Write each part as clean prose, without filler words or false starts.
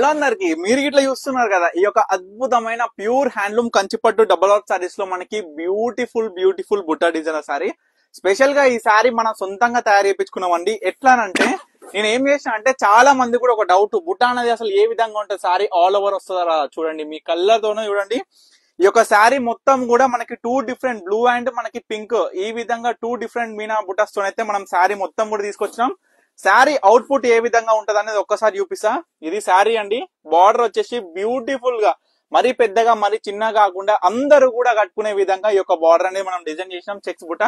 Hello అందరికి, మీరు ఇట్లా చూస్తున్నారు కదా, ఈ యొక్క అద్భుతమైన ప్యూర్ హ్యాండ్లూమ్ కంచిపట్టు డబల్ వర్క్ సారీస్ లో మనకి బ్యూటిఫుల్ బుట్ట డిజైనర్ సారీ. స్పెషల్ గా ఈ సారీ మనం సొంతంగా తయారు చేయించుకున్నామండి. ఎట్లానంటే నేను ఏం చేసిన అంటే, చాలా మంది కూడా ఒక డౌట్, బుట్ట అనేది అసలు ఏ విధంగా ఉంటుంది, సారీ ఆల్ ఓవర్ వస్తుందా చూడండి, మీ కలర్ తోనే చూడండి. ఈ యొక్క శారీ మొత్తం కూడా మనకి టూ డిఫరెంట్ బ్లూ అండ్ మనకి పింక్, ఈ విధంగా టూ డిఫరెంట్ మీనా బుట్టస్ తోనైతే మనం శారీ మొత్తం కూడా తీసుకొచ్చినాం. శారీ అవుట్పుట్ ఏ విధంగా ఉంటది అనేది ఒక్కసారి చూపిస్తా. ఇది శారీ అండి. బార్డర్ వచ్చేసి బ్యూటిఫుల్ గా, మరీ పెద్దగా మరీ చిన్నగా కాకుండా అందరూ కూడా కట్టుకునే విధంగా ఈ యొక్క బార్డర్ అనేది మనం డిజైన్ చేసినాం. చెక్స్ బుట్ట,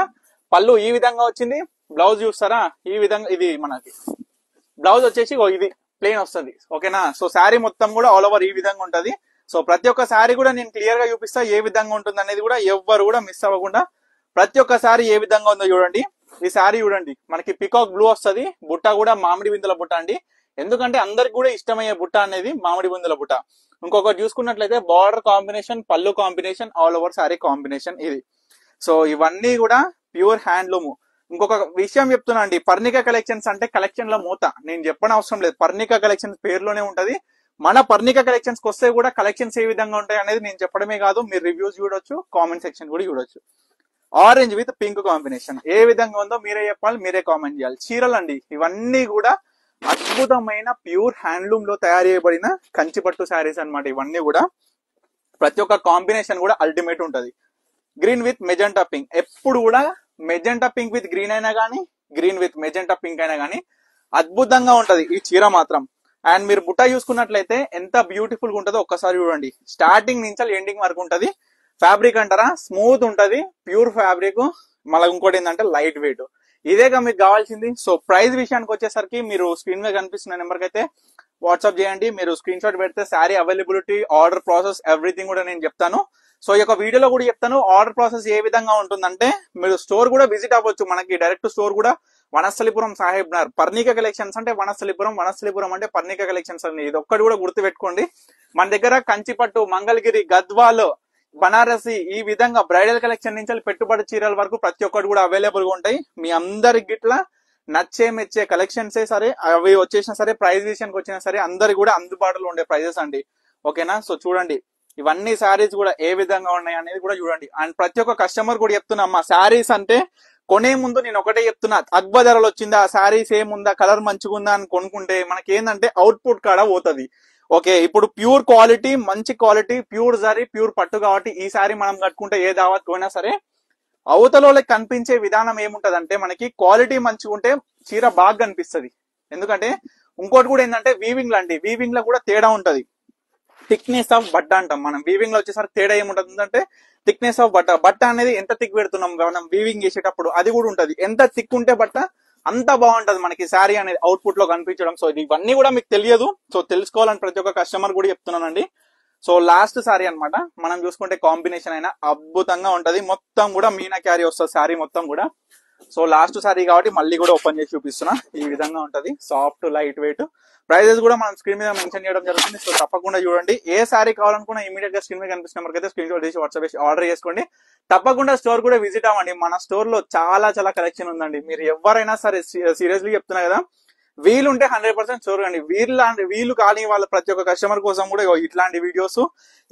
పళ్ళు ఈ విధంగా వచ్చింది. బ్లౌజ్ చూస్తారా, ఈ విధంగా ఇది మనకి బ్లౌజ్ వచ్చేసి ఇది ప్లెయిన్ వస్తుంది. ఓకేనా. సో శారీ మొత్తం కూడా ఆల్ ఓవర్ ఈ విధంగా ఉంటది. సో ప్రతి ఒక్క శారీ కూడా నేను క్లియర్ గా చూపిస్తా, ఏ విధంగా ఉంటుంది అనేది కూడా ఎవ్వరు కూడా మిస్ అవ్వకుండా. ప్రతి ఒక్క శారీ ఏ విధంగా ఉందో చూడండి. ఈ శారీ చూడండి, మనకి పికాక్ బ్లూ వస్తుంది. బుట్ట కూడా మామిడి బిందుల బుట్ట అండి. ఎందుకంటే అందరికి కూడా ఇష్టమయ్యే బుట్ట అనేది మామిడి బిందుల బుట్ట. ఇంకొకటి చూసుకున్నట్లయితే బార్డర్ కాంబినేషన్, పళ్ళు combination, all over sari combination ఇది. సో ఇవన్నీ కూడా ప్యూర్ హ్యాండ్లూమ్. ఇంకొక విషయం చెప్తున్నా అండి, పర్ణిక కలెక్షన్స్ అంటే కలెక్షన్ లో మూత, నేను చెప్పని అవసరం లేదు. పర్ణిక కలెక్షన్స్ పేరులోనే ఉంటది. మన పర్ణిక కలెక్షన్స్ కి వస్తే కూడా కలెక్షన్స్ ఏ విధంగా ఉంటాయి అనేది నేను చెప్పడమే కాదు, మీరు రివ్యూస్ చూడొచ్చు, కామెంట్ సెక్షన్ కూడా చూడొచ్చు. ఆరెంజ్ విత్ పింక్ కాంబినేషన్ ఏ విధంగా ఉందో మీరే చెప్పాలి, మీరే కామెంట్ చేయాలి. చీరలు అండి, ఇవన్నీ కూడా అద్భుతమైన ప్యూర్ హ్యాండ్లూమ్ లో తయారు చేయబడిన కంచిపట్టు శారీస్ అన్నమాట. ఇవన్నీ కూడా ప్రతి ఒక్క కాంబినేషన్ కూడా అల్టిమేట్ ఉంటది. గ్రీన్ విత్ మెజెంటా పింక్, ఎప్పుడు కూడా మెజెంటా పింక్ విత్ గ్రీన్ అయినా కానీ, గ్రీన్ విత్ మెజెంటా పింక్ అయినా కానీ అద్భుతంగా ఉంటది ఈ చీర మాత్రం. అండ్ మీరు బుట్ట చూసుకున్నట్లయితే ఎంత బ్యూటిఫుల్ గా ఉంటుందో ఒక్కసారి చూడండి. స్టార్టింగ్ నుంచి ఎండింగ్ వరకు ఉంటది. ఫ్యాబ్రిక్ అంటారా, స్మూత్ ఉంటది, ప్యూర్ ఫ్యాబ్రిక్. మళ్ళీ ఇంకోటి ఏంటంటే లైట్ వెయిట్. ఇదేగా మీకు కావాల్సింది. సో ప్రైస్ విషయానికి వచ్చేసరికి మీరు స్క్రీన్ మీద కనిపిస్తున్న నెంబర్ కి అయితే వాట్సాప్ చేయండి. మీరు స్క్రీన్ షాట్ పెడితే sari availability, order process, everything కూడా నేను చెప్తాను. సో ఈ యొక్క వీడియోలో కూడా చెప్తాను ఆర్డర్ ప్రాసెస్ ఏ విధంగా ఉంటుందంటే, మీరు స్టోర్ కూడా విజిట్ అవ్వచ్చు. మనకి డైరెక్ట్ స్టోర్ కూడా వనస్థలిపురం సాహెబ్ నగర్. పర్ణిక కలెక్షన్స్ అంటే వనస్థలిపురం, వనస్థలిపురం అంటే పర్ణిక కలెక్షన్స్ అండి. ఇది ఒక్కటి కూడా గుర్తు పెట్టుకోండి. మన దగ్గర కంచిపట్టు, మంగళగిరి, గద్వాల్, బనారసి, ఈ విధంగా బ్రైడల్ కలెక్షన్ నుంచి పెట్టుబడి చీరల వరకు ప్రతి ఒక్కటి కూడా అవైలబుల్ గా ఉంటాయి. మీ అందరికి గిట్లా నచ్చే మెచ్చే కలెక్షన్సే సరే, అవి వచ్చేసినా సరే, ప్రైస్ విషయానికి వచ్చినా సరే, అందరికి కూడా అందుబాటులో ఉండే ప్రైజెస్ అండి. ఓకేనా. సో చూడండి, ఇవన్నీ శారీస్ కూడా ఏ విధంగా ఉన్నాయి అనేది కూడా చూడండి. అండ్ ప్రతి ఒక్క కస్టమర్ కూడా చెప్తున్నా, అమ్మా శారీస్ అంటే కొనే ముందు నేను ఒకటే చెప్తున్నా, తక్కువ ధరలు వచ్చిందా, శారీ సేమ్ ఉందా, కలర్ మంచిగా ఉందా అని కొనుక్కుంటే మనకి ఏంటంటే అవుట్పుట్ కాడ పోతుంది. ఓకే, ఇప్పుడు ప్యూర్ క్వాలిటీ, మంచి క్వాలిటీ, ప్యూర్ జరీ, ప్యూర్ పట్టు కాబట్టి ఈ సారీ మనం కట్టుకుంటే ఏ దావత్ పోయినా సరే అవతలకి కనిపించే విధానం ఏముంటదంటే, మనకి క్వాలిటీ మంచిగా ఉంటే చీర బాగా కనిపిస్తుంది. ఎందుకంటే ఇంకోటి కూడా ఏంటంటే వీవింగ్ లాంటి, వీవింగ్ లో కూడా తేడా ఉంటది. థిక్నెస్ ఆఫ్ బట్ట అంటాం మనం. వీవింగ్ లో వచ్చేసరికి తేడా ఏముంటది అంటే థిక్నెస్ ఆఫ్ బట్ట. బట్ట అనేది ఎంత థిక్ పెడుతున్నాం మనం వీవింగ్ చేసేటప్పుడు, అది కూడా ఉంటది. ఎంత థిక్ ఉంటే బట్ట అంత బాగుంటది మనకి శారీ అనేది అవుట్పుట్ లో కనిపించడం. సో ఇవన్నీ కూడా మీకు తెలియదు. సో తెలుసుకోవాలని ప్రతి ఒక్క కస్టమర్ కూడా చెప్తున్నానండి. సో లాస్ట్ శారీ అన్నమాట. మనం చూసుకుంటే కాంబినేషన్ అయినా అద్భుతంగా ఉంటది. మొత్తం కూడా మీనా క్యారీ వస్తుంది శారీ మొత్తం కూడా. సో లాస్ట్ శారీ కాబట్టి మళ్ళీ కూడా ఓపెన్ చేసి చూపిస్తున్నా. ఈ విధంగా ఉంటది, సాఫ్ట్ లైట్ వెయిట్. ప్రైజెస్ కూడా మనం స్క్రీన్ మీద మెన్షన్ చేయడం జరుగుతుంది. సో తప్పకుండా చూడండి. ఏ శారీ కావాలనుకున్నా ఇమీడియట్ గా స్క్రీన్ మీద కనిపిస్తున్న నెంబర్కి అయితే స్క్రీన్ షాట్ చేసి వాట్సాప్ చేసి ఆర్డర్ చేసుకోండి. తప్పకుండా స్టోర్ కూడా విజిట్ అవ్వండి. మన స్టోర్ లో చాలా కలెక్షన్ ఉందండి. మీరు ఎవరైనా సరే సీరియస్లీ చెప్తున్నా కదా, వీలుంటే 100% చూడండి. వీలు కానీ వాళ్ళ ప్రతి ఒక్క కస్టమర్ కోసం కూడా ఇట్లాంటి వీడియోస్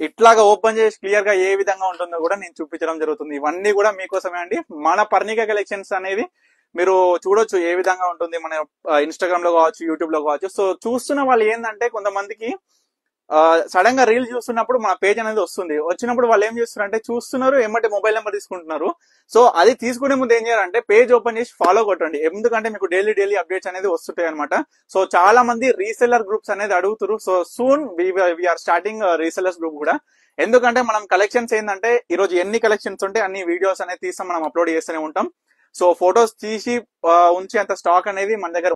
ఇట్లాగా ఓపెన్ చేసి క్లియర్ గా ఏ విధంగా ఉంటుందో కూడా నేను చూపించడం జరుగుతుంది. ఇవన్నీ కూడా మీకోసమే అండి. మన పర్ణిక కలెక్షన్స్ అనేది మీరు చూడొచ్చు ఏ విధంగా ఉంటుంది, మన ఇన్స్టాగ్రామ్ లో కావచ్చు, యూట్యూబ్ లో కావచ్చు. సో చూస్తున్న వాళ్ళు ఏంటంటే, కొంతమందికి సడన్ గా రీల్ చూస్తున్నప్పుడు మన పేజ్ అనేది వస్తుంది. వచ్చినప్పుడు వాళ్ళు ఏం చేస్తున్నారు అంటే, చూస్తున్నారు ఏమంటే మొబైల్ నెంబర్ తీసుకుంటున్నారు. సో అది తీసుకునే ముందు ఏం చేయాలంటే పేజ్ ఓపెన్ చేసి ఫాలో కొట్టండి. ఎందుకంటే మీకు డైలీ అప్డేట్స్ అనేది వస్తుంటాయి అనమాట. సో చాలా మంది రీసెల్లర్ గ్రూప్స్ అనేది అడుగుతారు. So soon we are starting resellers group కూడా. ఎందుకంటే మనం కలెక్షన్స్ ఏంటంటే, ఈ రోజు ఎన్ని కలెక్షన్స్ ఉంటే అన్ని వీడియోస్ అనేది తీస్తాం, మనం అప్లోడ్ చేస్తూనే ఉంటాం. సో ఫొటోస్ తీసి ఉంచే అంత స్టాక్ అనేది మన దగ్గర